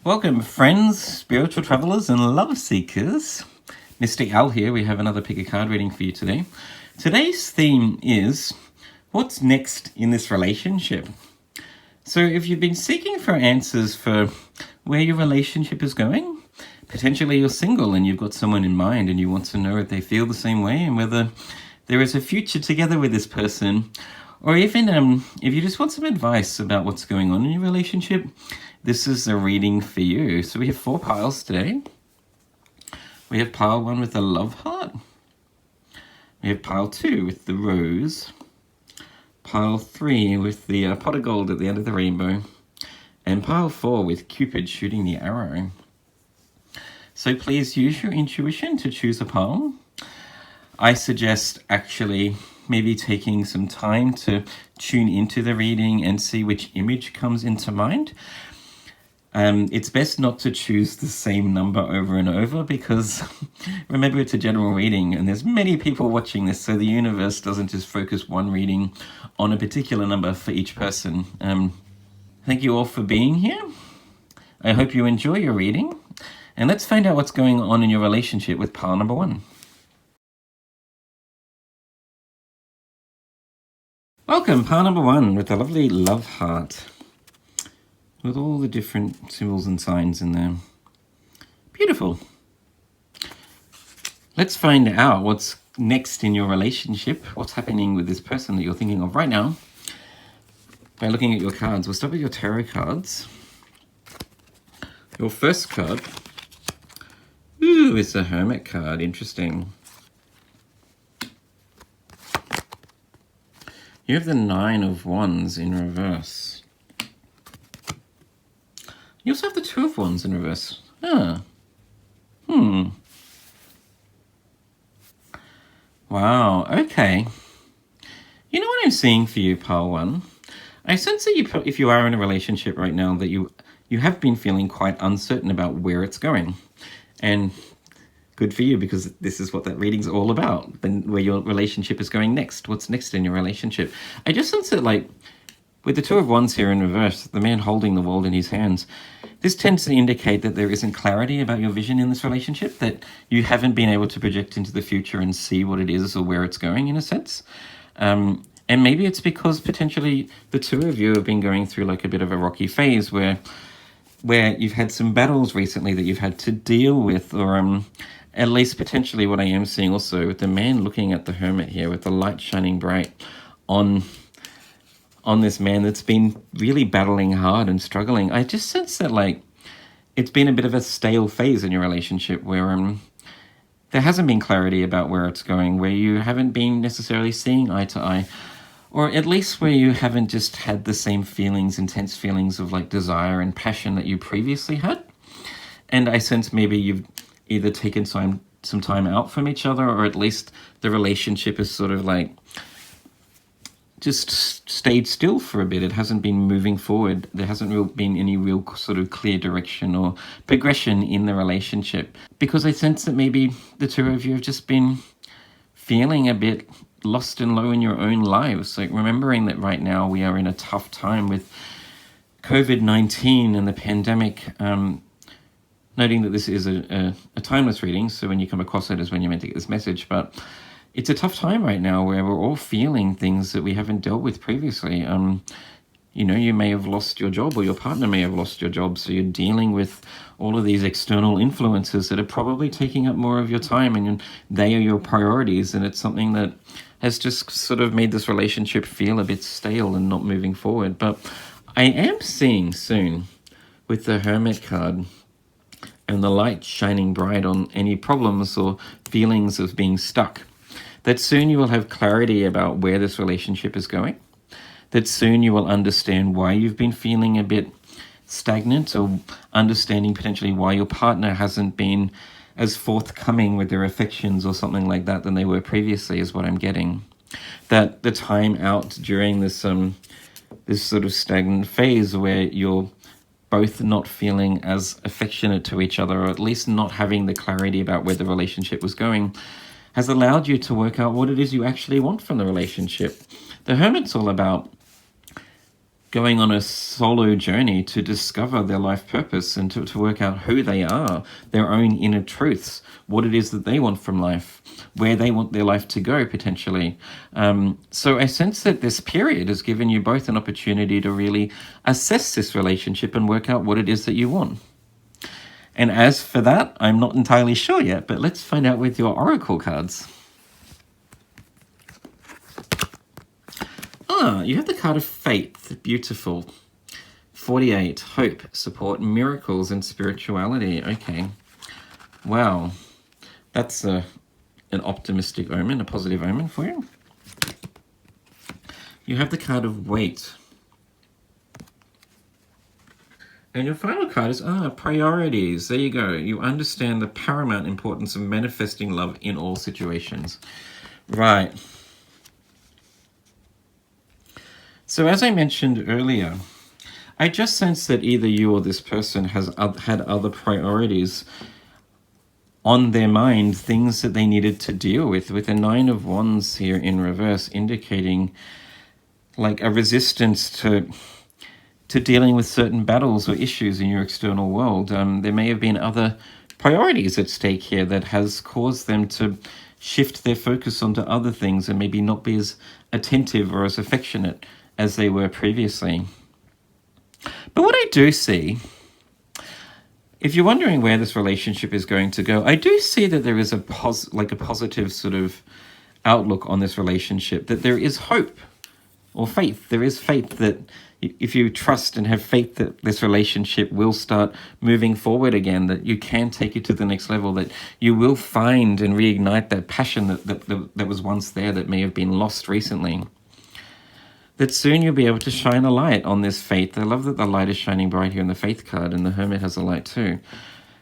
Welcome, friends, spiritual travelers, and love seekers. Mr. Al here. We have another pick a card reading for you today. Today's theme is what's next in this relationship? So if you've been seeking for answers for where your relationship is going, potentially you're single and you've got someone in mind and you want to know if they feel the same way and whether there is a future together with this person, or even if you just want some advice about what's going on in your relationship, this is a reading for you. So we have 4 piles today. We have pile 1 with the love heart. We have pile 2 with the rose. Pile 3 with the pot of gold at the end of the rainbow. And pile 4 with Cupid shooting the arrow. So please use your intuition to choose a pile. I suggest actually maybe taking some time to tune into the reading and see which image comes into mind. It's best not to choose the same number over and over because remember, it's a general reading and there's many people watching this, so the universe doesn't just focus one reading on a particular number for each person. Thank you all for being here. I hope you enjoy your reading, and let's find out what's going on in your relationship with pile number 1. Welcome, pile number 1 with the lovely love heart, with all the different symbols and signs in there. Beautiful. Let's find out what's next in your relationship, what's happening with this person that you're thinking of right now, by looking at your cards. We'll start with your tarot cards. Your first card, ooh, it's a Hermit card. Interesting. You have the 9 of Wands in reverse. You also have the 2 of Wands in reverse. Wow, okay. You know what I'm seeing for you, pile 1? I sense that if you are in a relationship right now, that you have been feeling quite uncertain about where it's going. And good for you, because this is what that reading's all about, and where your relationship is going next. What's next in your relationship? I just sense that, like, with the 2 of Wands here in reverse, the man holding the world in his hands, this tends to indicate that there isn't clarity about your vision in this relationship, that you haven't been able to project into the future and see what it is or where it's going, in a sense. And maybe it's because potentially the 2 of you have been going through like a bit of a rocky phase where you've had some battles recently that you've had to deal with, or at least potentially what I am seeing also with the man looking at the Hermit here with the light shining bright on this man that's been really battling hard and struggling. I just sense that, like, it's been a bit of a stale phase in your relationship where there hasn't been clarity about where it's going, where you haven't been necessarily seeing eye to eye, or at least where you haven't just had the same feelings, intense feelings of like desire and passion that you previously had. And I sense maybe you've either taken some time out from each other, or at least the relationship is sort of like just stayed still for a bit. It hasn't been moving forward. There hasn't been any real sort of clear direction or progression in the relationship, because I sense that maybe the 2 of you have just been feeling a bit lost and low in your own lives. Like, remembering that right now we are in a tough time with COVID-19 and the pandemic. Noting that this is a timeless reading, so when you come across it is when you're meant to get this message, but it's a tough time right now where we're all feeling things that we haven't dealt with previously. You know, you may have lost your job, or your partner may have lost your job, so you're dealing with all of these external influences that are probably taking up more of your time, and they are your priorities, and it's something that has just sort of made this relationship feel a bit stale and not moving forward. But I am seeing soon, with the Hermit card and the light shining bright on any problems or feelings of being stuck, that soon you will have clarity about where this relationship is going, that soon you will understand why you've been feeling a bit stagnant, or understanding potentially why your partner hasn't been as forthcoming with their affections or something like that than they were previously, is what I'm getting. That the time out during this sort of stagnant phase where you're both not feeling as affectionate to each other, or at least not having the clarity about where the relationship was going, has allowed you to work out what it is you actually want from the relationship. The Hermit's all about going on a solo journey to discover their life purpose and to work out who they are, their own inner truths, what it is that they want from life, where they want their life to go potentially. So I sense that this period has given you both an opportunity to really assess this relationship and work out what it is that you want. And as for that, I'm not entirely sure yet, but let's find out with your oracle cards. You have the card of faith. Beautiful. 48. Hope, support, miracles, and spirituality. Okay. Wow. That's an optimistic omen, a positive omen for you. You have the card of weight. And your final card is priorities. There you go. You understand the paramount importance of manifesting love in all situations. Right. So as I mentioned earlier, I just sense that either you or this person has had other priorities on their mind, things that they needed to deal with the Nine of Wands here in reverse, indicating like a resistance to dealing with certain battles or issues in your external world. There may have been other priorities at stake here that has caused them to shift their focus onto other things and maybe not be as attentive or as affectionate as they were previously. But what I do see, if you're wondering where this relationship is going to go, I do see that there is a positive sort of outlook on this relationship, that there is hope or faith. There is faith that if you trust and have faith that this relationship will start moving forward again, that you can take it to the next level, that you will find and reignite that passion that was once there that may have been lost recently. That soon you'll be able to shine a light on this faith. I love that the light is shining bright here in the faith card, and the Hermit has a light too.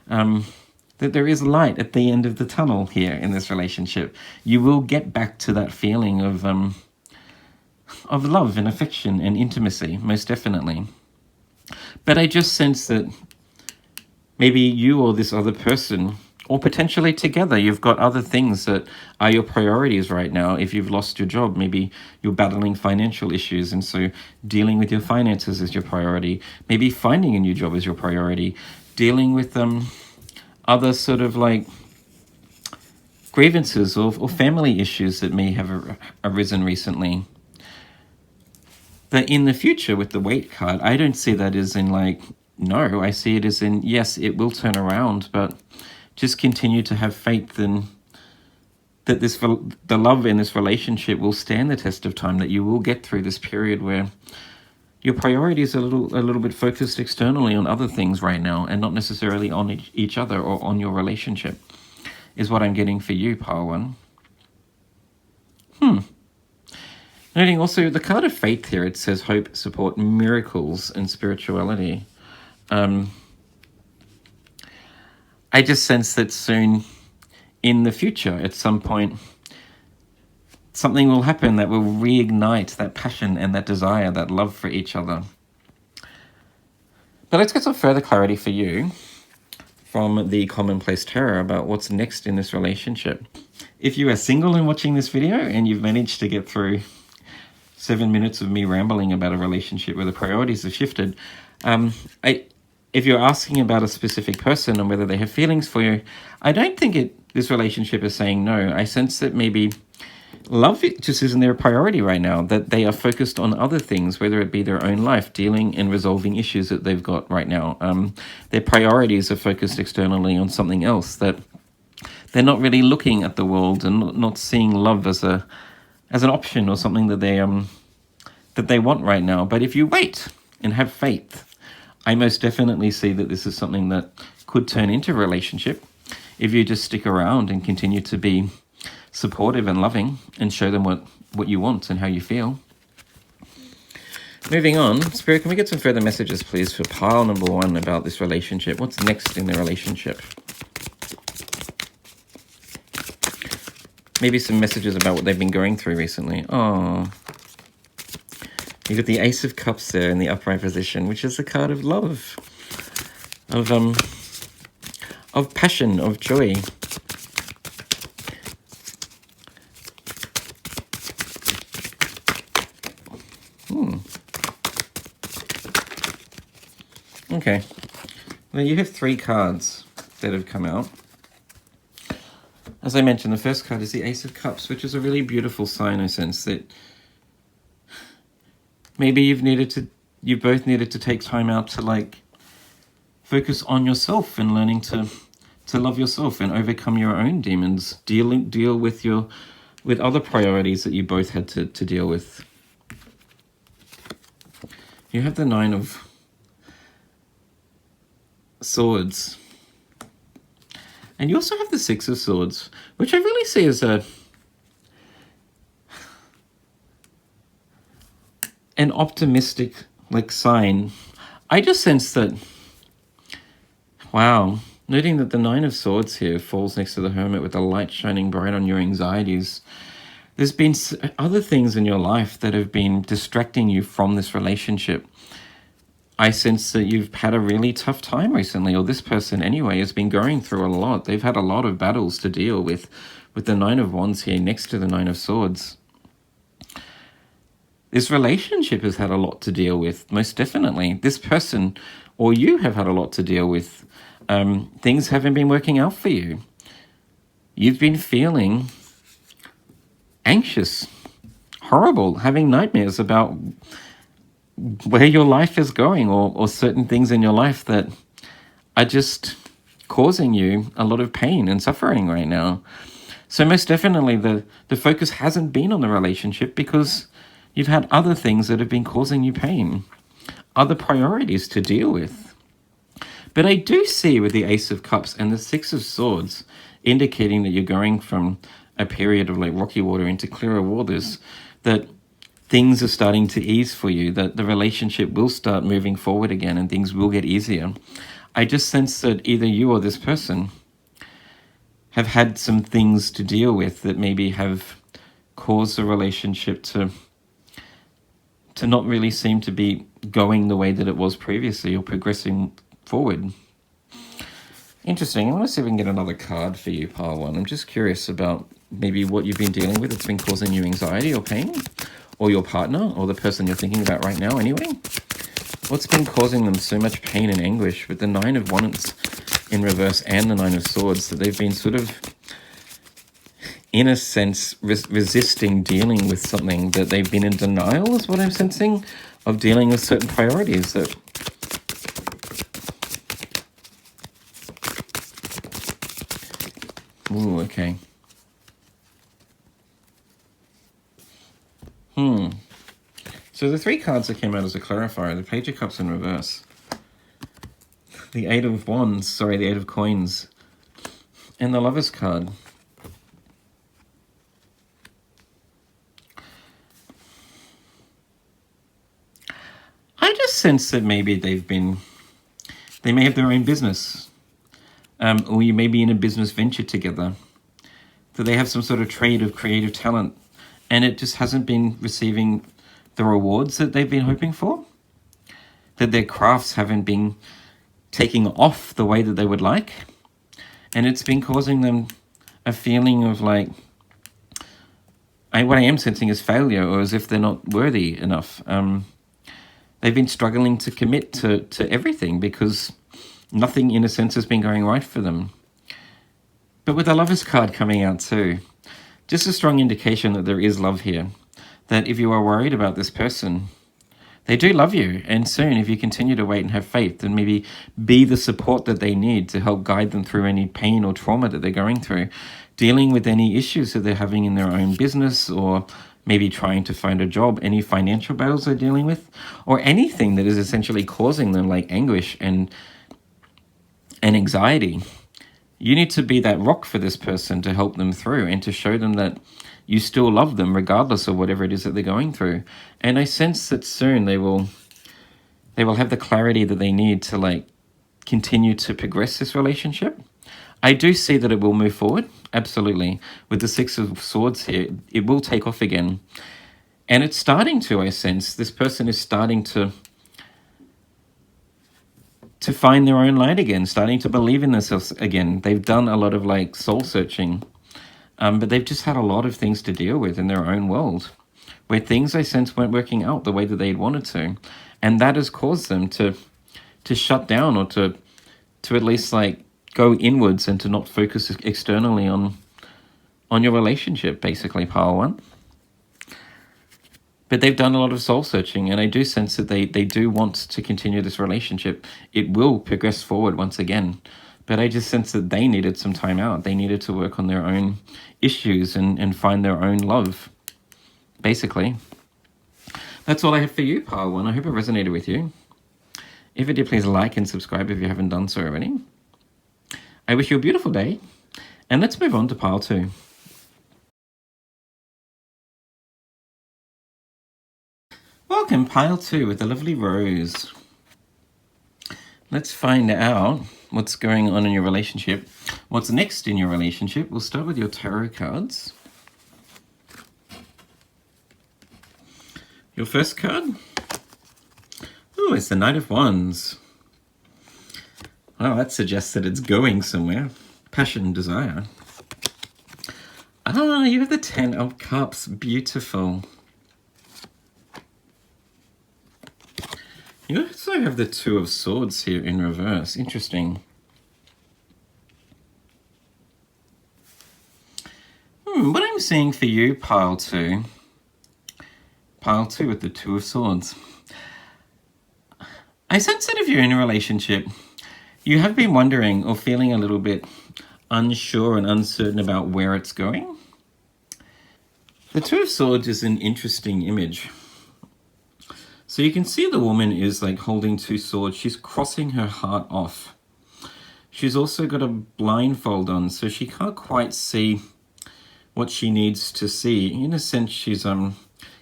That there is light at the end of the tunnel here in this relationship. You will get back to that feeling of love and affection and intimacy, most definitely. But I just sense that maybe you or this other person, or potentially together, you've got other things that are your priorities right now. If you've lost your job, maybe you're battling financial issues, and so dealing with your finances is your priority. Maybe finding a new job is your priority. Dealing with other sort of like grievances or family issues that may have arisen recently. But in the future, with the weight card, I don't see that as in like, no, I see it as in, yes, it will turn around, but just continue to have faith in that the love in this relationship will stand the test of time, that you will get through this period where your priorities are a little bit focused externally on other things right now and not necessarily on each other or on your relationship, is what I'm getting for you, Pile 1. Noting also the card of faith here, it says hope, support, miracles, and spirituality. I just sense that soon in the future, at some point, something will happen that will reignite that passion and that desire, that love for each other. But let's get some further clarity for you from the Commonplace Tarot about what's next in this relationship. If you are single and watching this video and you've managed to get through 7 minutes of me rambling about a relationship where the priorities have shifted, if you're asking about a specific person and whether they have feelings for you, I don't think this relationship is saying no. I sense that maybe love just isn't their priority right now, that they are focused on other things, whether it be their own life, dealing and resolving issues that they've got right now. Their priorities are focused externally on something else, that they're not really looking at the world and not seeing love as an option or something that they want right now. But if you wait and have faith, I most definitely see that this is something that could turn into a relationship if you just stick around and continue to be supportive and loving and show them what you want and how you feel. Moving on, Spirit, can we get some further messages, please, for pile number 1 about this relationship? What's next in the relationship? Maybe some messages about what they've been going through recently. Oh, you got the Ace of Cups there in the upright position, which is the card of love, of passion, of joy. Okay. Well, you have 3 cards that have come out. As I mentioned, the first card is the Ace of Cups, which is a really beautiful sign, I sense, that maybe you both needed to take time out to like focus on yourself and learning to love yourself and overcome your own demons, deal with other priorities that you both had to deal with. You have the 9 of Swords. And you also have the 6 of Swords, which I really see as an optimistic like sign. I just sense that, wow, noting that the 9 of Swords here falls next to the Hermit with the light shining bright on your anxieties. There's been other things in your life that have been distracting you from this relationship. I sense that you've had a really tough time recently, or this person anyway has been going through a lot. They've had a lot of battles to deal with the 9 of Wands here next to the 9 of Swords. This relationship has had a lot to deal with, most definitely. This person, or you, have had a lot to deal with. Things haven't been working out for you. You've been feeling anxious, horrible, having nightmares about where your life is going, or certain things in your life that are just causing you a lot of pain and suffering right now. So most definitely the focus hasn't been on the relationship because you've had other things that have been causing you pain, other priorities to deal with. But I do see with the Ace of Cups and the 6 of Swords indicating that you're going from a period of like rocky water into clearer waters, that things are starting to ease for you, that the relationship will start moving forward again and things will get easier. I just sense that either you or this person have had some things to deal with that maybe have caused the relationship to not really seem to be going the way that it was previously or progressing forward. Interesting. I want to see if we can get another card for you, Pile 1. I'm just curious about maybe what you've been dealing with that's been causing you anxiety or pain, or your partner, or the person you're thinking about right now anyway. What's been causing them so much pain and anguish with the 9 of Wands in reverse and the 9 of Swords, that they've been sort of, in a sense, resisting dealing with something, that they've been in denial, is what I'm sensing, of dealing with certain priorities that... Ooh, okay. So the 3 cards that came out as a clarifier, the Page of Cups in reverse, the 8 of Wands, sorry, the 8 of Coins, and the Lover's card. I just sense that maybe they may have their own business, or you may be in a business venture together, that they have some sort of trade of creative talent, and it just hasn't been receiving the rewards that they've been hoping for, that their crafts haven't been taking off the way that they would like, and it's been causing them a feeling of like, what I am sensing is failure, or as if they're not worthy enough. They've been struggling to commit to everything because nothing, in a sense, has been going right for them. But with the Lover's card coming out too, just a strong indication that there is love here. That if you are worried about this person, they do love you. And soon, if you continue to wait and have faith, and maybe be the support that they need to help guide them through any pain or trauma that they're going through, dealing with any issues that they're having in their own business, or maybe trying to find a job, any financial battles they're dealing with, or anything that is essentially causing them like anguish and anxiety. You need to be that rock for this person to help them through and to show them that you still love them regardless of whatever it is that they're going through. And I sense that soon they will have the clarity that they need to like continue to progress this relationship. I do see that it will move forward, absolutely. With the 6 of Swords here, it will take off again. And it's starting to, I sense, this person is starting to find their own light again, starting to believe in themselves again. They've done a lot of like soul searching, but they've just had a lot of things to deal with in their own world, where things, I sense, weren't working out the way that they'd wanted to. And that has caused them to shut down, or to at least like go inwards and to not focus externally on your relationship, basically, pile one. But they've done a lot of soul searching, and I do sense that they do want to continue this relationship. It will progress forward once again. But I just sense that they needed some time out. They needed to work on their own issues and find their own love, basically. That's all I have for you, pile one. I hope it resonated with you. If it did, please like and subscribe if you haven't done so already. I wish you a beautiful day, and let's move on to pile two. Welcome, pile two, with the lovely Rose. Let's find out what's going on in your relationship. What's next in your relationship? We'll start with your tarot cards. Your first card. Oh, it's the Knight of Wands. Well, that suggests that it's going somewhere. Passion, desire. Ah, you have the Ten of Cups. Beautiful. You also have the Two of Swords here in reverse. Interesting. What I'm seeing for you, pile two. Pile two with the Two of Swords. I sense that if you're in a relationship, you have been wondering or feeling a little bit unsure and uncertain about where it's going. The Two of Swords is an interesting image. So you can see the woman is like holding two swords. She's crossing her heart off. She's also got a blindfold on, so she can't quite see what she needs to see. In a sense, she's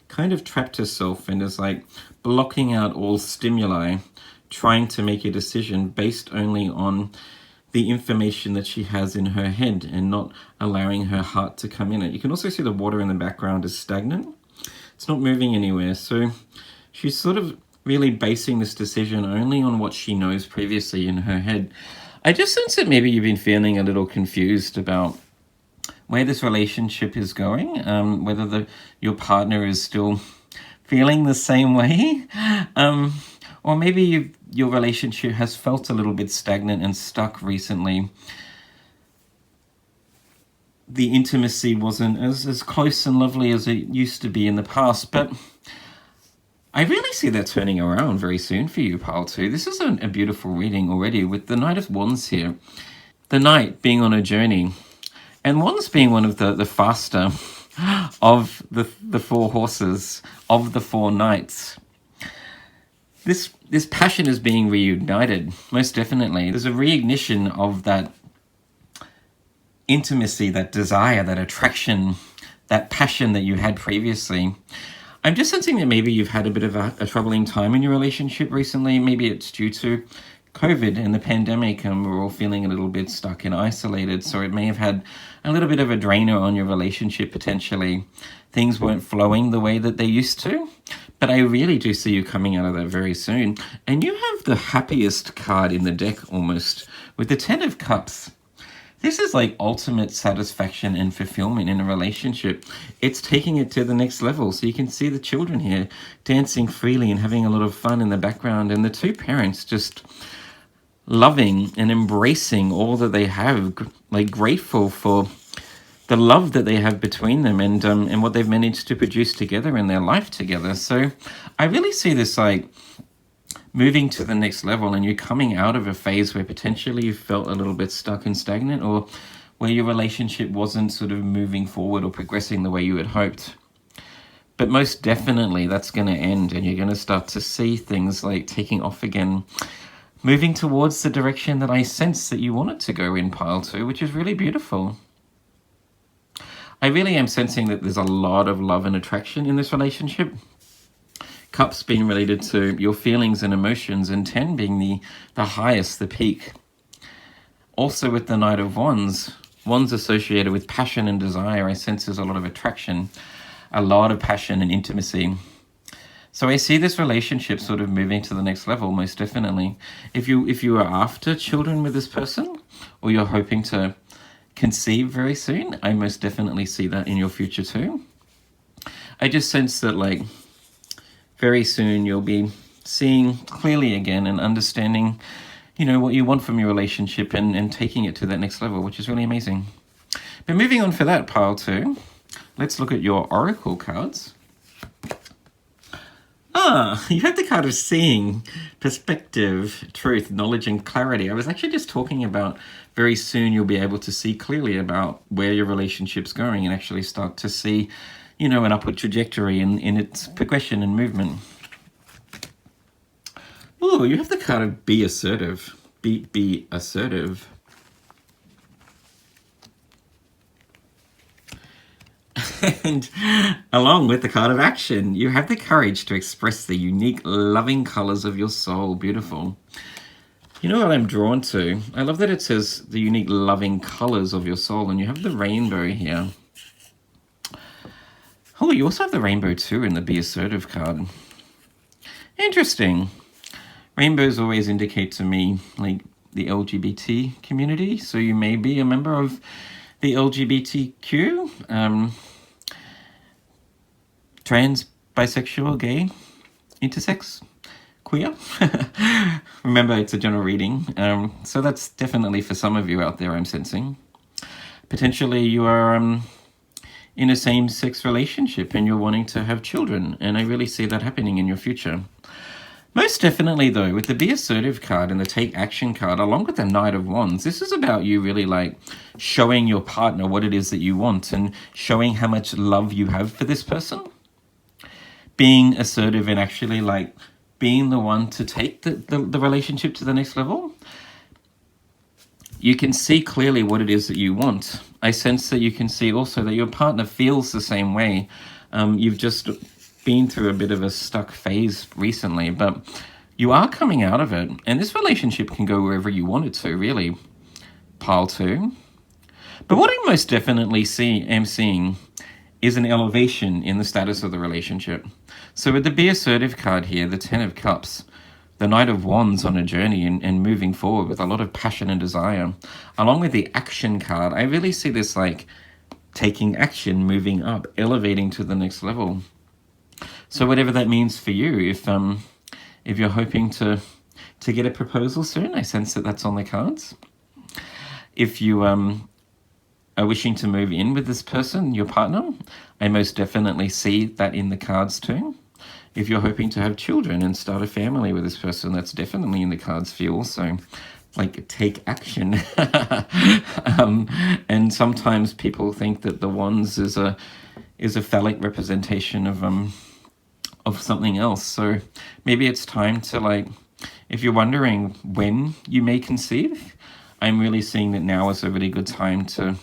kind of trapped herself and is like blocking out all stimuli, trying to make a decision based only on the information that she has in her head and not allowing her heart to come in it. You can also see the water in the background is stagnant. It's not moving anywhere. So she's sort of really basing this decision only on what she knows previously in her head. I just sense that maybe you've been feeling a little confused about where this relationship is going, whether your partner is still feeling the same way, or maybe your relationship has felt a little bit stagnant and stuck recently. The intimacy wasn't as close and lovely as it used to be in the past, but I really see that turning around very soon for you, pile two. This is a beautiful reading already with the Knight of Wands here. The Knight being on a journey, and Wands being one of the faster of the four horses, of the four knights. This passion is being reunited, most definitely. There's a reignition of that intimacy, that desire, that attraction, that passion that you had previously. I'm just sensing that maybe you've had a bit of a troubling time in your relationship recently. Maybe it's due to COVID and the pandemic, and we're all feeling a little bit stuck and isolated. So it may have had a little bit of a drainer on your relationship potentially. Things weren't flowing the way that they used to. But I really do see you coming out of that very soon. And you have the happiest card in the deck almost, with the Ten of Cups. This is like ultimate satisfaction and fulfillment in a relationship. It's taking it to the next level. So you can see the children here dancing freely and having a lot of fun in the background. And the two parents just loving and embracing all that they have, like grateful for the love that they have between them and what they've managed to produce together in their life together. So I really see this like moving to the next level, and you're coming out of a phase where potentially you felt a little bit stuck and stagnant, or where your relationship wasn't sort of moving forward or progressing the way you had hoped. But most definitely that's going to end, and you're going to start to see things like taking off again, moving towards the direction that I sense that you want it to go in, pile two, which is really beautiful. I really am sensing that there's a lot of love and attraction in this relationship. Cups being related to your feelings and emotions, and 10 being the highest, the peak. Also with the Knight of Wands, Wands associated with passion and desire, I sense there's a lot of attraction, a lot of passion and intimacy. So I see this relationship sort of moving to the next level, most definitely. If you are after children with this person, or you're hoping to conceive very soon, I most definitely see that in your future too. I just sense that like very soon you'll be seeing clearly again and understanding, you know, what you want from your relationship and taking it to that next level, which is really amazing. But moving on for that, pile 2, let's look at your oracle cards. You have the card of seeing, perspective, truth, knowledge, and clarity. I was actually just talking about very soon you'll be able to see clearly about where your relationship's going and actually start to see, you know, an upward trajectory in its progression and movement. Oh, you have the card of be assertive. Be assertive. And along with the card of action, you have the courage to express the unique, loving colors of your soul. Beautiful. You know what I'm drawn to? I love that it says the unique, loving colors of your soul, and you have the rainbow here. Oh, you also have the rainbow too in the be assertive card. Interesting. Rainbows always indicate to me like the LGBT community, so you may be a member of the LGBTQ, trans, bisexual, gay, intersex, queer. Remember, it's a general reading, so that's definitely for some of you out there, I'm sensing. Potentially you are in a same-sex relationship and you're wanting to have children, and I really see that happening in your future. Most definitely, though, with the Be Assertive card and the Take Action card, along with the Knight of Wands, this is about you really like showing your partner what it is that you want and showing how much love you have for this person. Being assertive and actually like being the one to take the relationship to the next level. You can see clearly what it is that you want. I sense that you can see also that your partner feels the same way. You've just been through a bit of a stuck phase recently, but you are coming out of it, and this relationship can go wherever you want it to, really, pile 2. But what I most definitely am seeing is an elevation in the status of the relationship. So with the Be Assertive card here, the 10 of Cups, the Knight of Wands on a journey and moving forward with a lot of passion and desire, along with the Action card, I really see this like taking action, moving up, elevating to the next level. So whatever that means for you, if you're hoping to get a proposal soon, I sense that that's on the cards. If you are wishing to move in with this person, your partner, I most definitely see that in the cards too. If you're hoping to have children and start a family with this person, that's definitely in the cards for you also. Like, take action. And sometimes people think that the wands is a phallic representation of something else. So maybe it's time to, like, if you're wondering when you may conceive, I'm really seeing that now is a really good time to,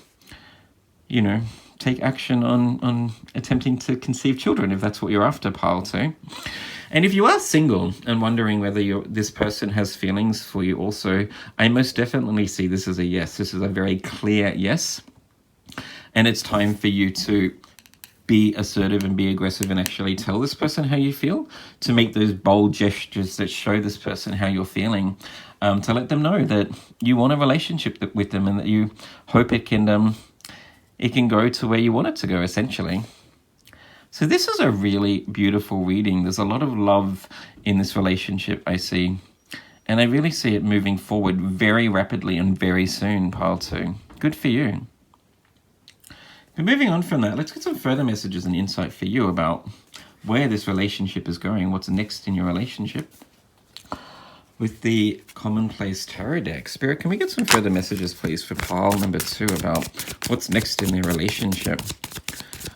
you know, take action on attempting to conceive children, if that's what you're after, pile 2. And if you are single and wondering whether this person has feelings for you also, I most definitely see this as a yes. This is a very clear yes. And it's time for you to be assertive and be aggressive and actually tell this person how you feel, to make those bold gestures that show this person how you're feeling, to let them know that you want a relationship with them and that you hope it can go to where you want it to go, essentially. So this is a really beautiful reading. There's a lot of love in this relationship, I see. And I really see it moving forward very rapidly and very soon, pile 2. Good for you. But moving on from that, let's get some further messages and insight for you about where this relationship is going, what's next in your relationship. With the Commonplace Tarot deck, Spirit, can we get some further messages, please, for pile number 2 about what's next in their relationship?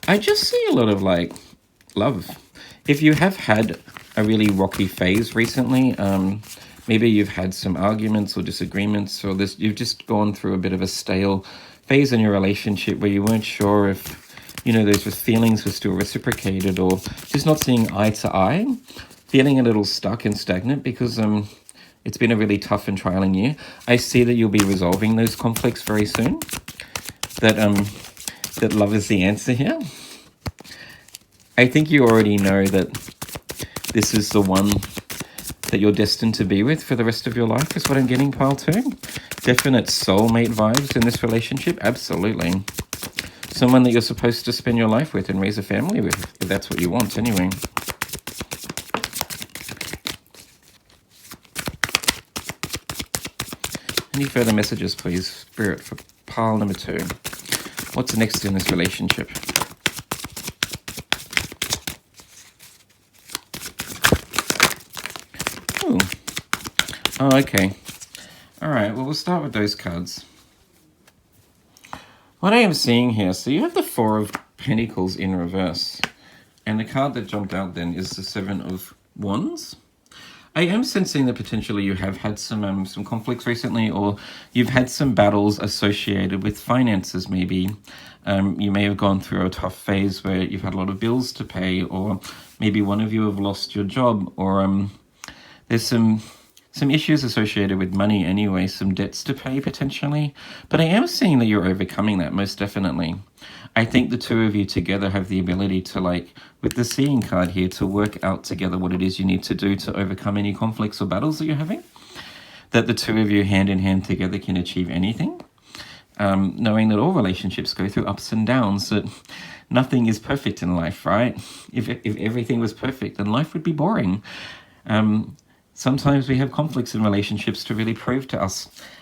I just see a lot of, like, love. If you have had a really rocky phase recently, maybe you've had some arguments or disagreements, or you've just gone through a bit of a stale phase in your relationship where you weren't sure if, you know, those feelings were still reciprocated, or just not seeing eye to eye, feeling a little stuck and stagnant because it's been a really tough and trialing year. I see that you'll be resolving those conflicts very soon. That love is the answer here. I think you already know that this is the one that you're destined to be with for the rest of your life, is what I'm getting, pile 2. Definite soulmate vibes in this relationship, absolutely. Someone that you're supposed to spend your life with and raise a family with, if that's what you want anyway. Any further messages, please, Spirit, for pile number 2? What's next in this relationship? Ooh. Oh, okay. All right, well, we'll start with those cards. What I am seeing here, so you have the Four of Pentacles in reverse. And the card that jumped out then is the Seven of Wands. I am sensing that potentially you have had some conflicts recently, or you've had some battles associated with finances maybe. You may have gone through a tough phase where you've had a lot of bills to pay, or maybe one of you have lost your job, or there's some issues associated with money anyway, some debts to pay potentially. But I am seeing that you're overcoming that, most definitely. I think the two of you together have the ability to, like, with the Seeing card here, to work out together what it is you need to do to overcome any conflicts or battles that you're having. That the two of you hand in hand together can achieve anything. Knowing that all relationships go through ups and downs, that nothing is perfect in life, right? If everything was perfect, then life would be boring. Sometimes we have conflicts in relationships to really prove to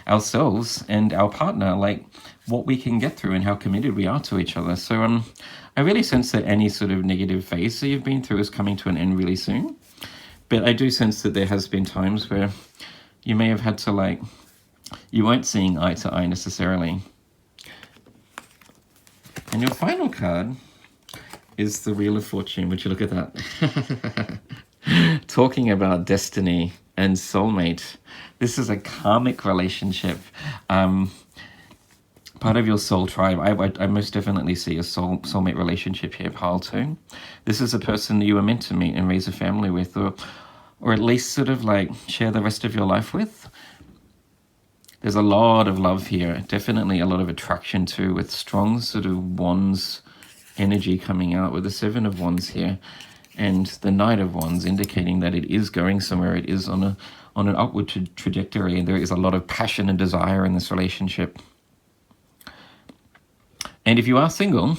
ourselves and our partner, like, what we can get through and how committed we are to each other. So I really sense that any sort of negative phase that you've been through is coming to an end really soon. But I do sense that there has been times where you may have had to, like, you weren't seeing eye to eye necessarily. And your final card is the Wheel of Fortune. Would you look at that? Talking about destiny and soulmate. This is a karmic relationship. Part of your soul tribe. I most definitely see a soulmate relationship here, pile 2. This is a person that you were meant to meet and raise a family with, or at least sort of like share the rest of your life with. There's a lot of love here. Definitely a lot of attraction too, with strong sort of wands energy coming out with the Seven of Wands here. And the Knight of Wands, indicating that it is going somewhere. It is on an upward trajectory, and there is a lot of passion and desire in this relationship. And if you are single,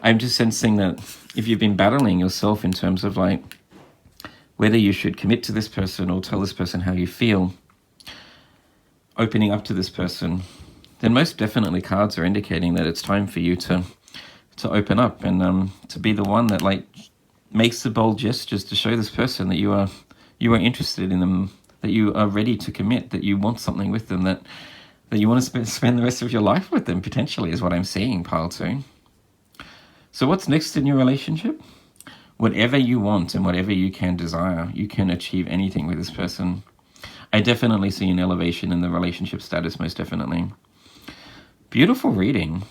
I'm just sensing that if you've been battling yourself in terms of, like, whether you should commit to this person or tell this person how you feel, opening up to this person, then most definitely cards are indicating that it's time for you to open up and to be the one that, like, makes the bold gestures to show this person that you are interested in them, that you are ready to commit, that you want something with them, that you want to spend the rest of your life with them, potentially, is what I'm seeing, pile 2. So what's next in your relationship? Whatever you want and whatever you can desire, you can achieve anything with this person. I definitely see an elevation in the relationship status, most definitely. Beautiful reading.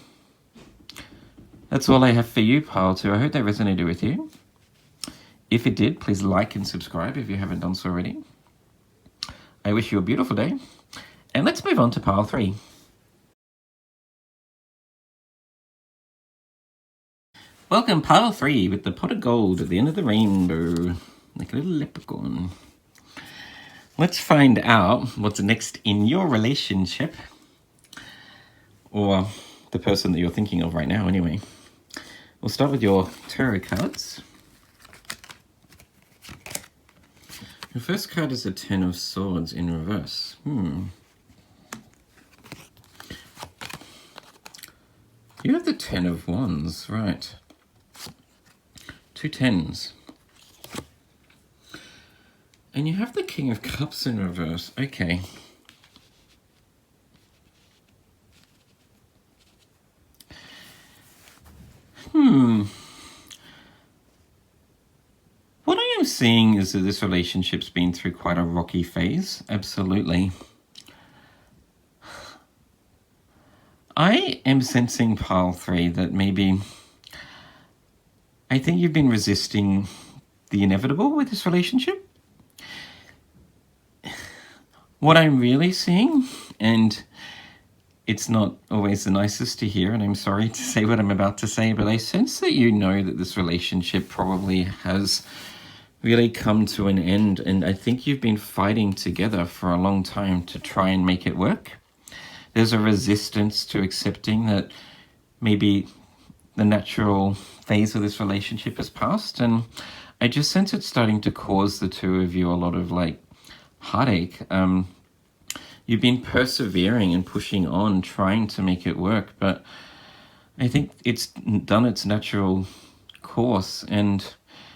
That's all I have for you, pile 2. I hope that resonated with you. If it did, please like and subscribe if you haven't done so already. I wish you a beautiful day. And let's move on to pile 3. Welcome, pile 3, with the pot of gold at the end of the rainbow. Like a little leprechaun. Let's find out what's next in your relationship. Or the person that you're thinking of right now, anyway. We'll start with your tarot cards. Your first card is the Ten of Swords in reverse. You have the Ten of Wands, right. 2 tens. And you have the King of Cups in reverse. Okay. What I am seeing is that this relationship's been through quite a rocky phase. Absolutely. I am sensing, pile 3, that maybe I think you've been resisting the inevitable with this relationship. What I'm really seeing, and it's not always the nicest to hear, and I'm sorry to say what I'm about to say, but I sense that you know that this relationship probably has really come to an end, and I think you've been fighting together for a long time to try and make it work. There's a resistance to accepting that maybe the natural phase of this relationship has passed, and I just sense it's starting to cause the two of you a lot of, like, heartache. you've been persevering and pushing on, trying to make it work, but I think it's done its natural course, and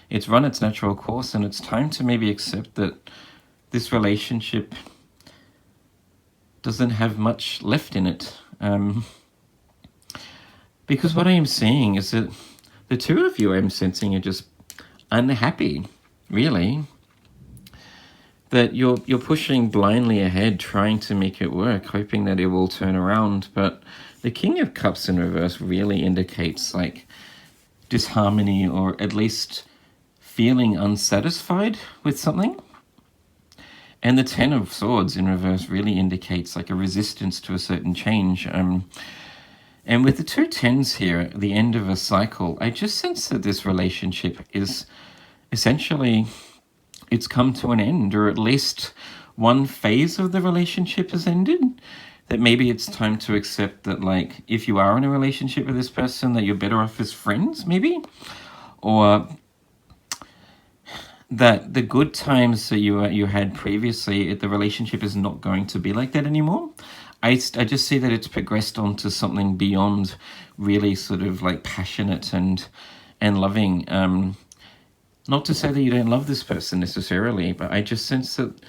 it's run its natural course, and it's time to maybe accept that this relationship doesn't have much left in it. Because what I am seeing is that the two of you, I'm sensing, are just unhappy, really. That you're pushing blindly ahead, trying to make it work, hoping that it will turn around. But the King of Cups in reverse really indicates like disharmony, or at least feeling unsatisfied with something. And the Ten of Swords in reverse really indicates like a resistance to a certain change. And with the two tens here at the end of a cycle, I just sense that this relationship is essentially, it's come to an end, or at least one phase of the relationship has ended. That maybe it's time to accept that, like, if you are in a relationship with this person, that you're better off as friends, maybe? Or that the good times that you had previously, the relationship is not going to be like that anymore. I just see that it's progressed on to something beyond really sort of like passionate and loving. Not to say that you don't love this person necessarily, but I just sense that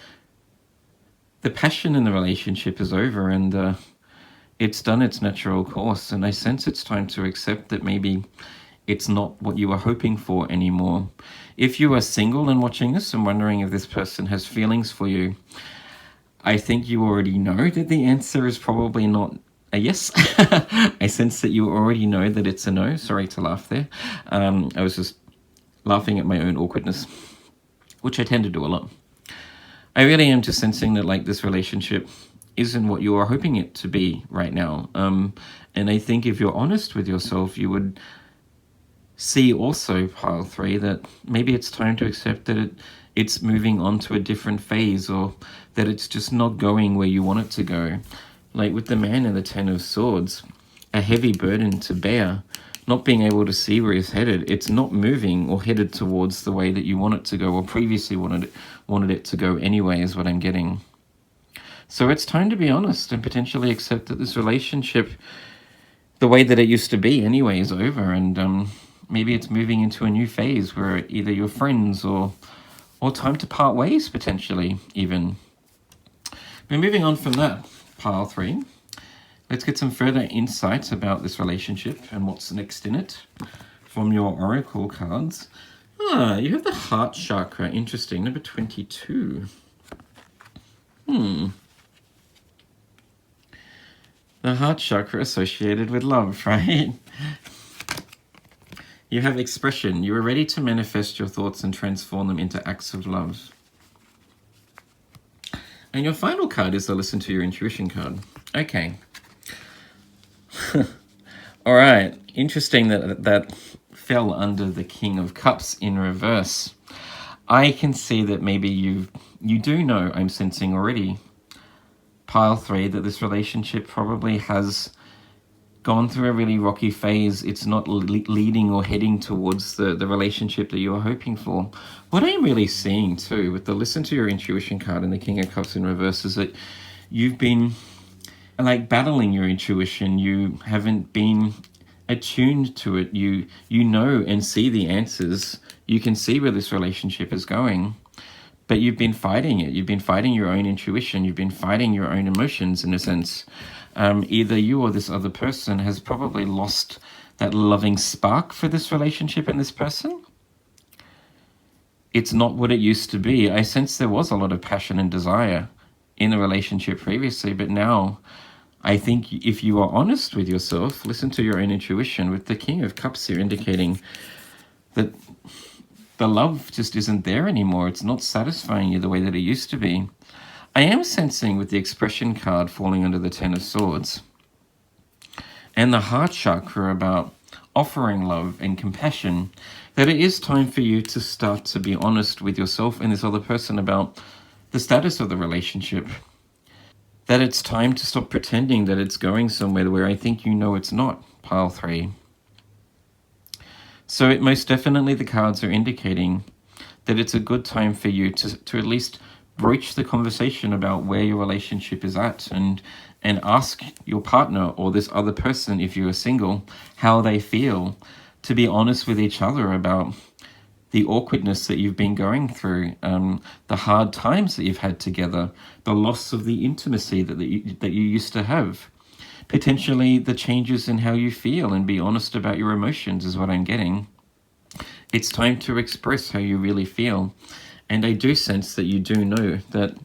the passion in the relationship is over, and it's done its natural course. And I sense it's time to accept that maybe it's not what you were hoping for anymore. If you are single and watching this and wondering if this person has feelings for you, I think you already know that the answer is probably not a yes. I sense that you already know that it's a no. Sorry to laugh there. I was just laughing at my own awkwardness, which I tend to do a lot. I really am just sensing that like this relationship isn't what you are hoping it to be right now. And I think if you're honest with yourself, you would see also, pile 3, that maybe it's time to accept that it's moving on to a different phase, or that it's just not going where you want it to go. Like with the man and the Ten of Swords, a heavy burden to bear, not being able to see where he's headed. It's not moving or headed towards the way that you want it to go, or previously wanted it to go anyway, is what I'm getting. So it's time to be honest and potentially accept that this relationship, the way that it used to be anyway, is over, and maybe it's moving into a new phase where either you're friends or time to part ways, potentially, even. But moving on from that, pile 3, let's get some further insights about this relationship and what's next in it from your oracle cards. You have the heart chakra. Interesting. Number 22. The heart chakra associated with love, right? You have expression. You are ready to manifest your thoughts and transform them into acts of love. And your final card is the listen to your intuition card. Okay. All right. Interesting that fell under the King of Cups in reverse. I can see that maybe you do know, I'm sensing already, pile 3, that this relationship probably has gone through a really rocky phase. It's not leading or heading towards the relationship that you were hoping for. What I'm really seeing too with the listen to your intuition card and the King of Cups in reverse is that you've been like battling your intuition. You haven't been attuned to it. You know and see the answers. You can see where this relationship is going, but you've been fighting it. You've been fighting your own intuition. You've been fighting your own emotions, in a sense. Either you or this other person has probably lost that loving spark for this relationship and this person. It's not what it used to be. I sense there was a lot of passion and desire in the relationship previously, but now I think if you are honest with yourself, listen to your own intuition, with the King of Cups here indicating that the love just isn't there anymore. It's not satisfying you the way that it used to be. I am sensing with the expression card falling under the Ten of Swords and the heart chakra about offering love and compassion, that it is time for you to start to be honest with yourself and this other person about the status of the relationship. That it's time to stop pretending that it's going somewhere where I think you know it's not, pile 3. So it most definitely, the cards are indicating that it's a good time for you to at least broach the conversation about where your relationship is at, and ask your partner or this other person, if you are single, how they feel, to be honest with each other about the awkwardness that you've been going through, the hard times that you've had together, the loss of the intimacy that you used to have, potentially the changes in how you feel, and be honest about your emotions is what I'm getting. It's time to express how you really feel. And I do sense that you do know that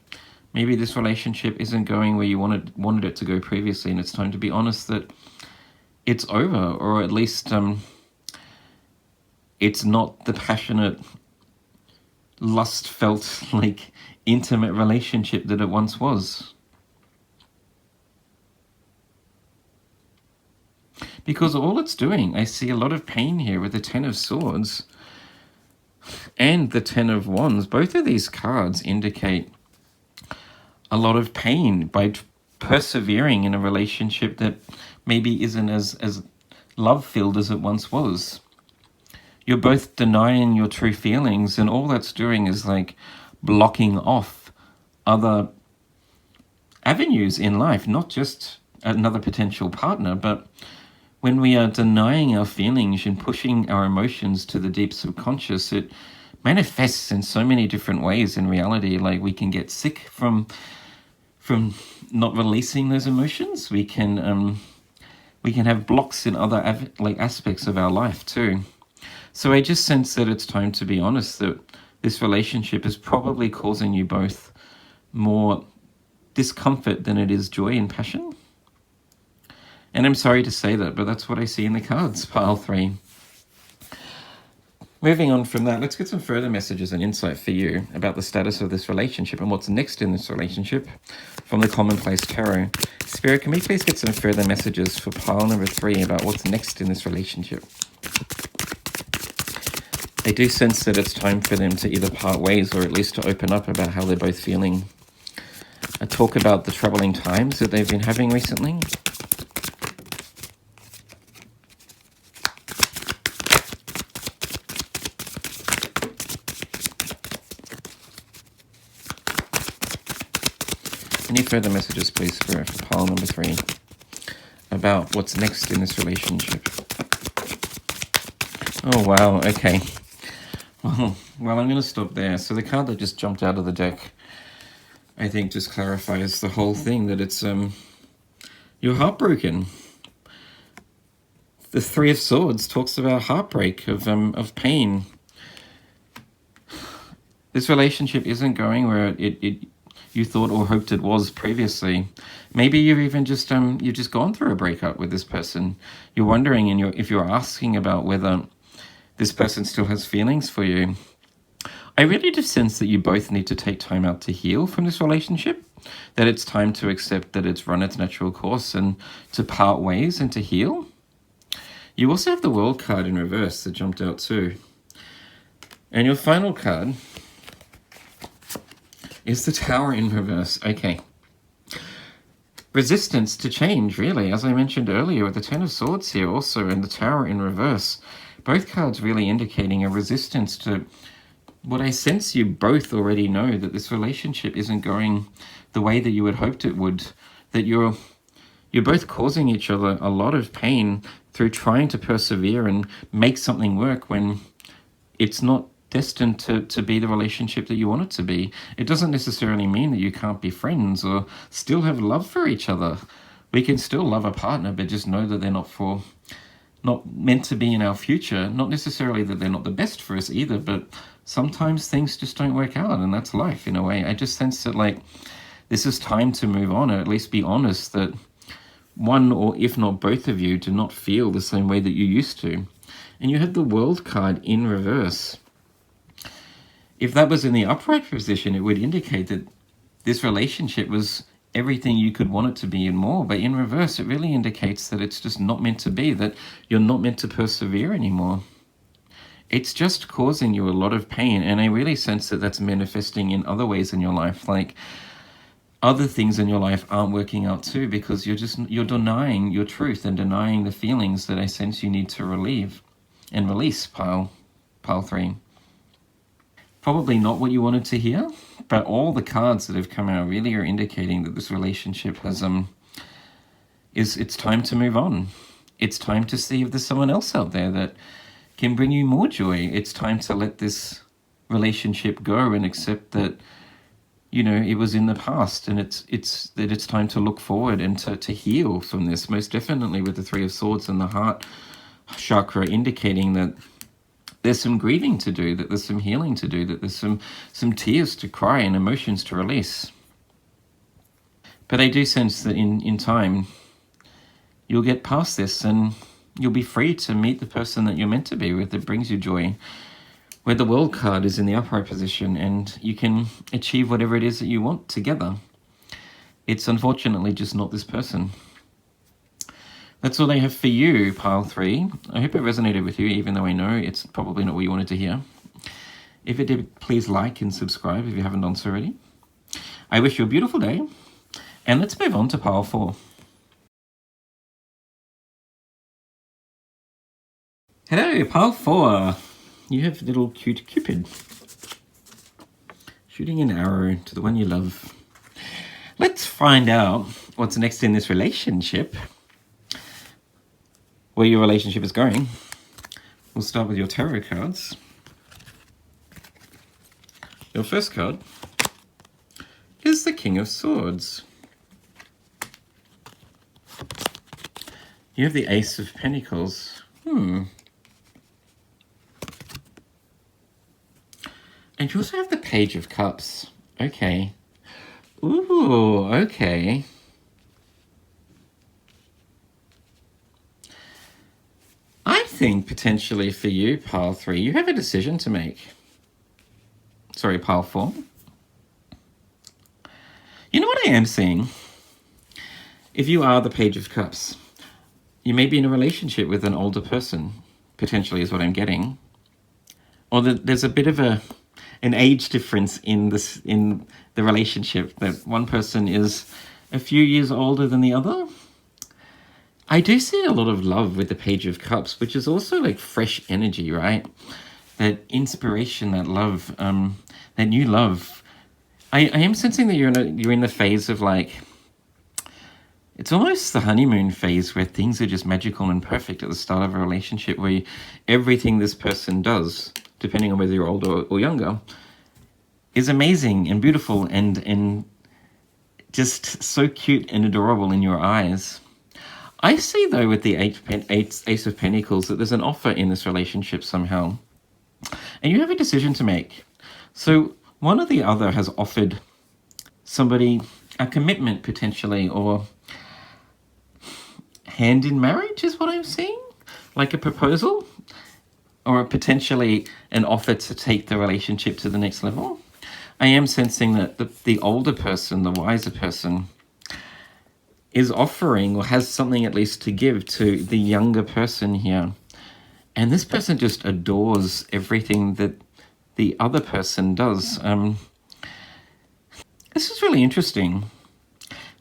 maybe this relationship isn't going where you wanted it to go previously, and it's time to be honest that it's over, or at least it's not the passionate, lust-felt, like, intimate relationship that it once was. Because all it's doing, I see a lot of pain here with the Ten of Swords and the Ten of Wands. Both of these cards indicate a lot of pain by persevering in a relationship that maybe isn't as love-filled as it once was. You're both denying your true feelings, and all that's doing is like blocking off other avenues in life, not just another potential partner, but when we are denying our feelings and pushing our emotions to the deep subconscious, it manifests in so many different ways in reality. Like, we can get sick from not releasing those emotions. We can have blocks in other aspects of our life too. So I just sense that it's time to be honest that this relationship is probably causing you both more discomfort than it is joy and passion. And I'm sorry to say that, but that's what I see in the cards, pile 3. Moving on from that, let's get some further messages and insight for you about the status of this relationship and what's next in this relationship from the Commonplace Tarot. Spirit, can we please get some further messages for pile number 3 about what's next in this relationship? I do sense that it's time for them to either part ways or at least to open up about how they're both feeling. I talk about the troubling times that they've been having recently. Any further messages, please, Spirit, for pile number 3 about what's next in this relationship? Oh, wow, okay. Well, I'm going to stop there. So the card that just jumped out of the deck, I think, just clarifies the whole thing, that it's you're heartbroken. The Three of Swords talks about heartbreak, of pain. This relationship isn't going where you thought or hoped it was previously. Maybe you've even just you've just gone through a breakup with this person. You're wondering, and if you're asking about whether this person still has feelings for you. I really just sense that you both need to take time out to heal from this relationship, that it's time to accept that it's run its natural course and to part ways and to heal. You also have the World card in reverse that jumped out too. And your final card is the Tower in reverse. Okay. Resistance to change, really. As I mentioned earlier, with the Ten of Swords here also, and the Tower in reverse. Both cards really indicating a resistance to what I sense you both already know, that this relationship isn't going the way that you had hoped it would, that you're both causing each other a lot of pain through trying to persevere and make something work when it's not destined to be the relationship that you want it to be. It doesn't necessarily mean that you can't be friends or still have love for each other. We can still love a partner, but just know that they're not meant to be in our future. Not necessarily that they're not the best for us either, but sometimes things just don't work out, and that's life in a way. I just sense that, like, this is time to move on, or at least be honest that one, or if not both of you, do not feel the same way that you used to. And you had the World card in reverse. If that was in the upright position, it would indicate that this relationship was everything you could want it to be and more. But in reverse, it really indicates that it's just not meant to be, that you're not meant to persevere anymore. It's just causing you a lot of pain, and I really sense that that's manifesting in other ways in your life. Like, other things in your life aren't working out too, because you're denying your truth and denying the feelings that I sense you need to relieve and release, pile 3. Probably not what you wanted to hear, But all the cards that have come out really are indicating that this relationship has it's time to move on. It's time to see if there's someone else out there that can bring you more joy. It's time to let this relationship go and accept that, you know, it was in the past, and it's time to look forward and to heal from this. Most definitely with the Three of Swords and the heart chakra indicating that there's some grieving to do, that there's some healing to do, that there's some tears to cry and emotions to release. But I do sense that in time, you'll get past this and you'll be free to meet the person that you're meant to be with, that brings you joy, where the World card is in the upright position and you can achieve whatever it is that you want together. It's unfortunately just not this person. That's all I have for you, pile 3. I hope it resonated with you, even though I know it's probably not what you wanted to hear. If it did, please like and subscribe if you haven't done so already. I wish you a beautiful day, and let's move on to pile 4. Hello, pile 4. You have little cute Cupid shooting an arrow to the one you love. Let's find out what's next in this relationship, where your relationship is going. We'll start with your tarot cards. Your first card is the King of Swords. You have the Ace of Pentacles. And you also have the Page of Cups. Okay. Ooh, okay. I think potentially for you, pile 3, you have a decision to make. Sorry, pile 4. You know what I am seeing? If you are the Page of Cups, you may be in a relationship with an older person, potentially is what I'm getting. Or there's a bit of an age difference in the relationship, that one person is a few years older than the other. I do see a lot of love with the Page of Cups, which is also like fresh energy, right? That inspiration, that love, that new love. I am sensing that you're in the phase of like, it's almost the honeymoon phase where things are just magical and perfect at the start of a relationship, where everything this person does, depending on whether you're older or younger, is amazing and beautiful and just so cute and adorable in your eyes. I see, though, with the Ace of Pentacles, that there's an offer in this relationship somehow. And you have a decision to make. So one or the other has offered somebody a commitment, potentially, or hand in marriage is what I'm seeing. Like a proposal, or potentially an offer to take the relationship to the next level. I am sensing that the older person, the wiser person, is offering or has something at least to give to the younger person here. And this person just adores everything that the other person does. This is really interesting.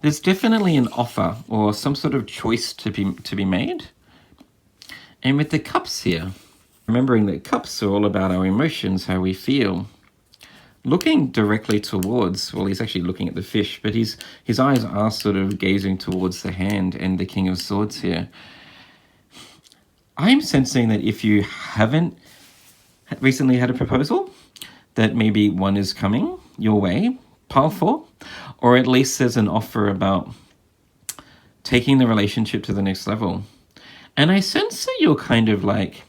There's definitely an offer or some sort of choice to be made. And with the cups here, remembering that cups are all about our emotions, how we feel. Looking directly towards, well, he's actually looking at the fish, but his eyes are sort of gazing towards the hand and the King of Swords here. I'm sensing that if you haven't recently had a proposal, that maybe one is coming your way, pile 4, or at least there's an offer about taking the relationship to the next level. And I sense that you're kind of like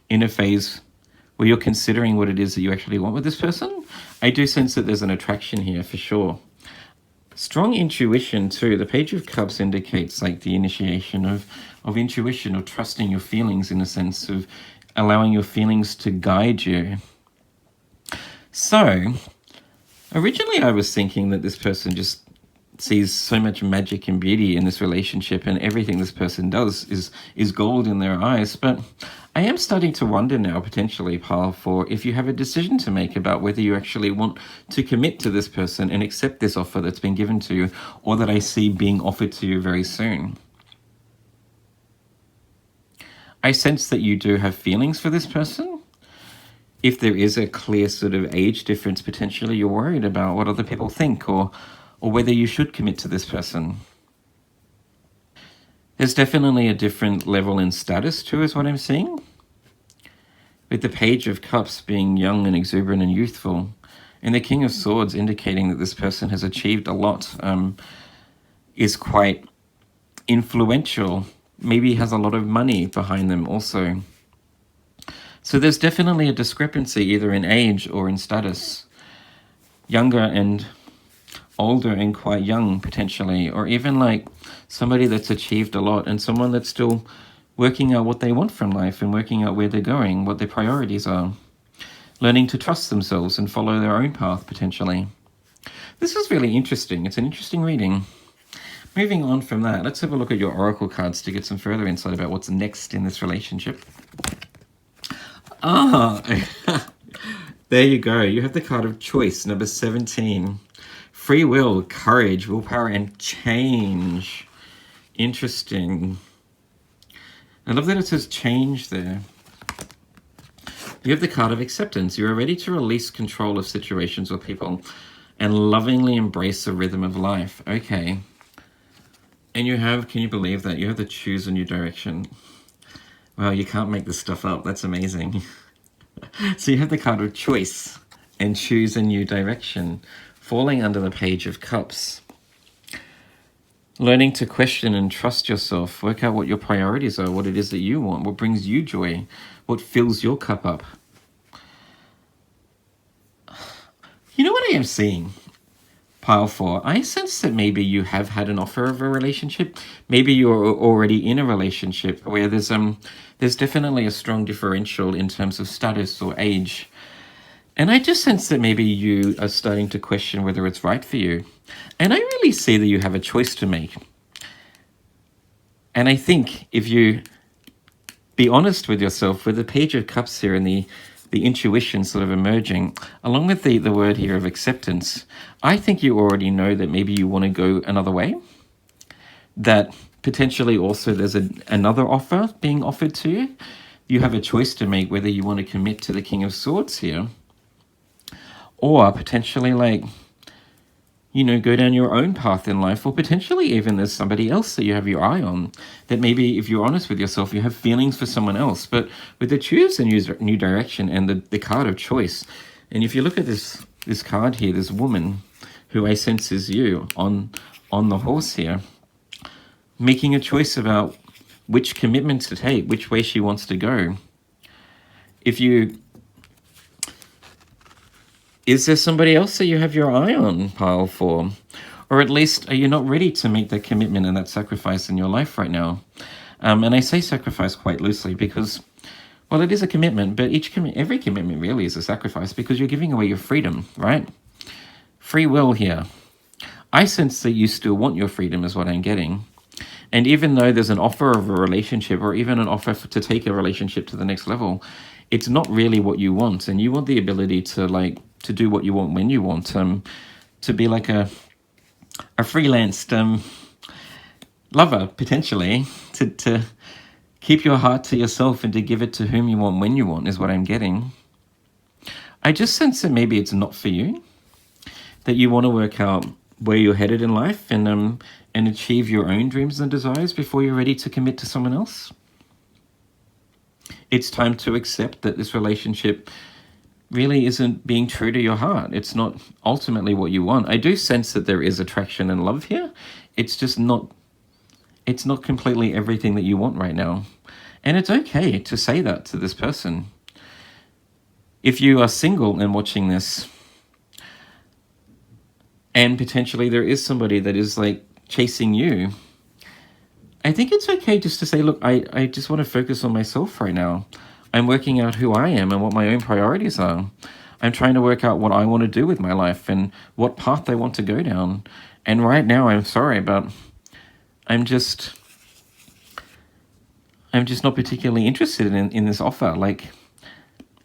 in a phase where you're considering what it is that you actually want with this person. I do sense that there's an attraction here for sure. Strong intuition too. The Page of Cups indicates like the initiation of intuition, or trusting your feelings, in a sense of allowing your feelings to guide you. So originally I was thinking that this person just sees so much magic and beauty in this relationship, and everything this person does is gold in their eyes. But I am starting to wonder now, potentially, pile 4, if you have a decision to make about whether you actually want to commit to this person and accept this offer that's been given to you, or that I see being offered to you very soon. I sense that you do have feelings for this person. if there is a clear sort of age difference, potentially you're worried about what other people think, or whether you should commit to this person. There's definitely a different level in status too, is what I'm seeing. With the Page of Cups being young and exuberant and youthful, and the King of Swords indicating that this person has achieved a lot, is quite influential, maybe has a lot of money behind them also. So there's definitely a discrepancy either in age or in status. Younger and older and quite young potentially, or even like somebody that's achieved a lot and someone that's still working out what they want from life and working out where they're going, what their priorities are. Learning to trust themselves and follow their own path potentially. This is really interesting. It's an interesting reading. Moving on from that, let's have a look at your oracle cards to get some further insight about what's next in this relationship. There you go. You have the card of choice, number 17. Free will, courage, willpower, and change. Interesting. I love that it says change there. You have the card of acceptance. You are ready to release control of situations or people and lovingly embrace the rhythm of life. Okay. And you have, can you believe that? You have to choose a new direction. Wow, you can't make this stuff up. That's amazing. So you have the card of choice and choose a new direction, falling under the Page of Cups. Learning to question and trust yourself, work out what your priorities are, what it is that you want, what brings you joy, what fills your cup up. You know what I am seeing? Pile 4, I sense that maybe you have had an offer of a relationship. Maybe you're already in a relationship where there's definitely a strong differential in terms of status or age. And I just sense that maybe you are starting to question whether it's right for you. And I really see that you have a choice to make. And I think if you be honest with yourself, with the Page of Cups here and the intuition sort of emerging, along with the word here of acceptance, I think you already know that maybe you want to go another way. That potentially also there's another offer being offered to you. You have a choice to make whether you want to commit to the King of Swords here, or potentially go down your own path in life, or potentially even there's somebody else that you have your eye on, that maybe if you're honest with yourself, you have feelings for someone else. But with the choose a new direction and the card of choice, and if you look at this card here, this woman who I sense is you on the horse here, making a choice about which commitment to take, which way she wants to go. Is there somebody else that you have your eye on, Pile 4? Or at least, are you not ready to make that commitment and that sacrifice in your life right now? And I say sacrifice quite loosely because, well, it is a commitment, but every commitment really is a sacrifice because you're giving away your freedom, right? Free will here. I sense that you still want your freedom is what I'm getting. And even though there's an offer of a relationship or even an offer to take a relationship to the next level, it's not really what you want. And you want the ability to do what you want when you want, to be like a freelanced lover, potentially, to keep your heart to yourself and to give it to whom you want when you want is what I'm getting. I just sense that maybe it's not for you, that you want to work out where you're headed in life and achieve your own dreams and desires before you're ready to commit to someone else. It's time to accept that this relationship really isn't being true to your heart. It's not ultimately what you want. I do sense that there is attraction and love here. It's just not completely everything that you want right now. And it's okay to say that to this person. If you are single and watching this, and potentially there is somebody that is chasing you, I think it's okay just to say, look, I just want to focus on myself right now. I'm working out who I am and what my own priorities are. I'm trying to work out what I want to do with my life and what path I want to go down. And right now, I'm sorry, but I'm just not particularly interested in this offer.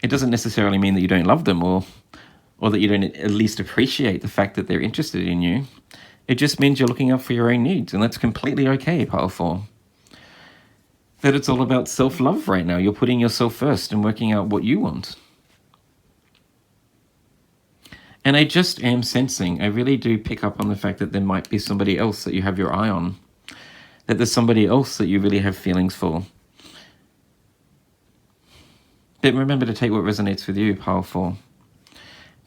It doesn't necessarily mean that you don't love them or that you don't at least appreciate the fact that they're interested in you. It just means you're looking out for your own needs, and that's completely okay, Pile 4. That it's all about self-love right now. You're putting yourself first and working out what you want. And I just am sensing, I really do pick up on the fact that there might be somebody else that you have your eye on, that there's somebody else that you really have feelings for. But remember to take what resonates with you, pile 4.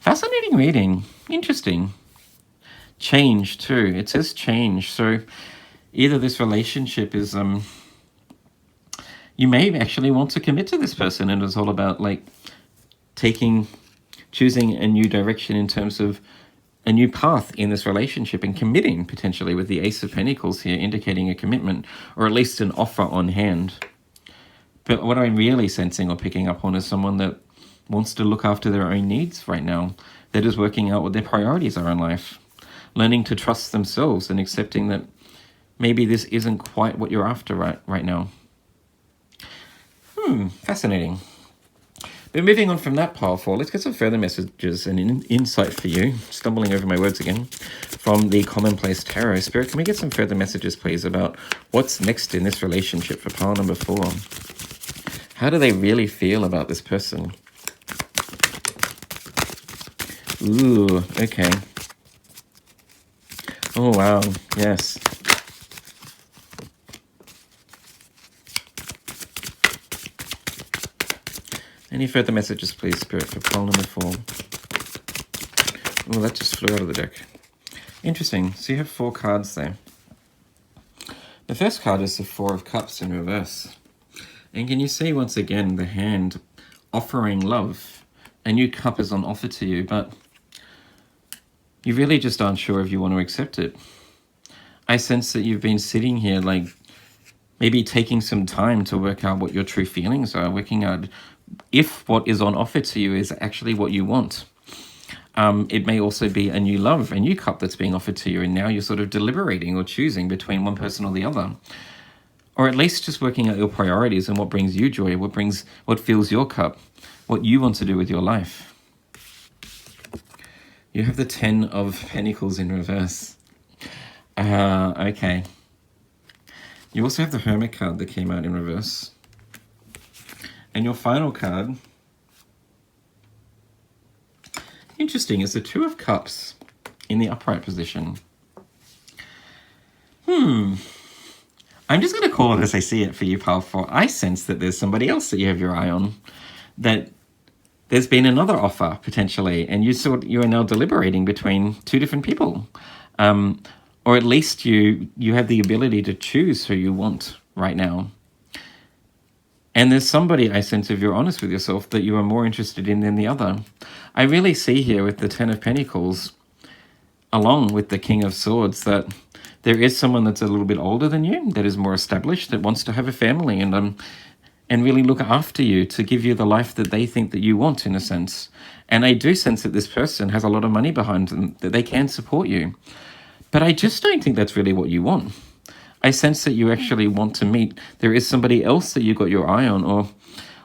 Fascinating reading. Interesting. Change too. It says change. So either this relationship is, you may actually want to commit to this person, and it's all about like choosing a new direction in terms of a new path in this relationship, and committing potentially with the Ace of Pentacles here, indicating a commitment or at least an offer on hand. But what I'm really sensing or picking up on is someone that wants to look after their own needs right now, that is working out what their priorities are in life, learning to trust themselves and accepting that maybe this isn't quite what you're after right now. Fascinating. But moving on from that, pile 4, let's get some further messages and insight for you. Stumbling over my words again. From the Commonplace Tarot. Spirit, can we get some further messages, please, about what's next in this relationship for pile number 4? How do they really feel about this person? Ooh, okay. Oh, wow. Yes. Any further messages, please, Spirit, for pile number 4? Oh, that just flew out of the deck. Interesting. So you have 4 cards there. The first card is the 4 of Cups in reverse. And can you see once again the hand offering love? A new cup is on offer to you, but you really just aren't sure if you want to accept it. I sense that you've been sitting here like maybe taking some time to work out what your true feelings are, working out if what is on offer to you is actually what you want. It may also be a new love, a new cup that's being offered to you, and now you're sort of deliberating or choosing between one person or the other. Or at least just working out your priorities and what brings you joy, what fills your cup, what you want to do with your life. You have the 10 of Pentacles in reverse. Okay. You also have the Hermit card that came out in reverse. And your final card, interesting, is the 2 of Cups in the upright position. I'm just going to call it as I see it for you, pile 4. I sense that there's somebody else that you have your eye on, that there's been another offer potentially, and you are now deliberating between 2 different people. Or at least you have the ability to choose who you want right now. And there's somebody, I sense, if you're honest with yourself, that you are more interested in than the other. I really see here with the 10 of Pentacles, along with the King of Swords, that there is someone that's a little bit older than you, that is more established, that wants to have a family and really look after you, to give you the life that they think that you want, in a sense. And I do sense that this person has a lot of money behind them, that they can support you. But I just don't think that's really what you want. I sense that you actually want to meet. There is somebody else that you got your eye on,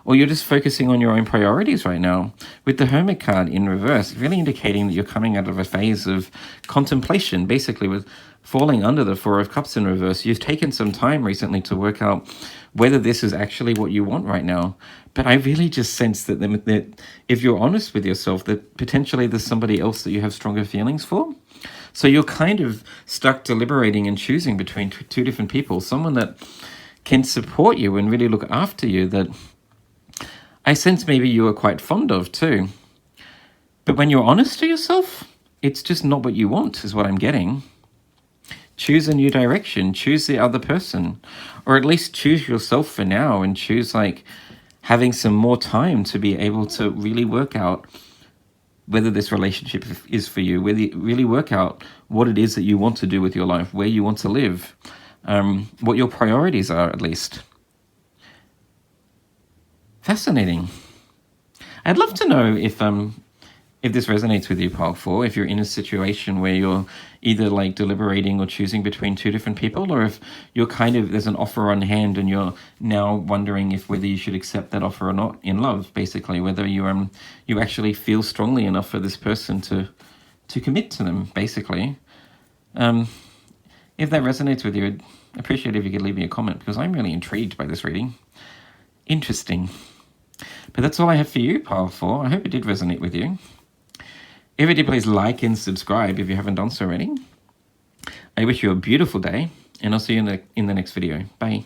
or you're just focusing on your own priorities right now. With the Hermit card in reverse, really indicating that you're coming out of a phase of contemplation, basically with falling under the 4 of Cups in reverse. You've taken some time recently to work out whether this is actually what you want right now. But I really just sense that if you're honest with yourself, that potentially there's somebody else that you have stronger feelings for. So you're kind of stuck deliberating and choosing between 2 different people, someone that can support you and really look after you, that I sense maybe you are quite fond of too. But when you're honest to yourself, it's just not what you want, is what I'm getting. Choose a new direction, choose the other person, or at least choose yourself for now, and choose like having some more time to be able to really work out whether this relationship is for you, whether you really work out what it is that you want to do with your life, where you want to live, what your priorities are, at least. Fascinating. I'd love to know if this resonates with you, pile 4, if you're in a situation where you're either like deliberating or choosing between 2 different people, or if you're there's an offer on hand and you're now wondering if whether you should accept that offer or not in love, basically, whether you actually feel strongly enough for this person to commit to them, basically. If that resonates with you, I'd appreciate if you could leave me a comment, because I'm really intrigued by this reading. Interesting. But that's all I have for you, pile 4. I hope it did resonate with you. If you did, please like and subscribe if you haven't done so already. I wish you a beautiful day, and I'll see you in the next video. Bye.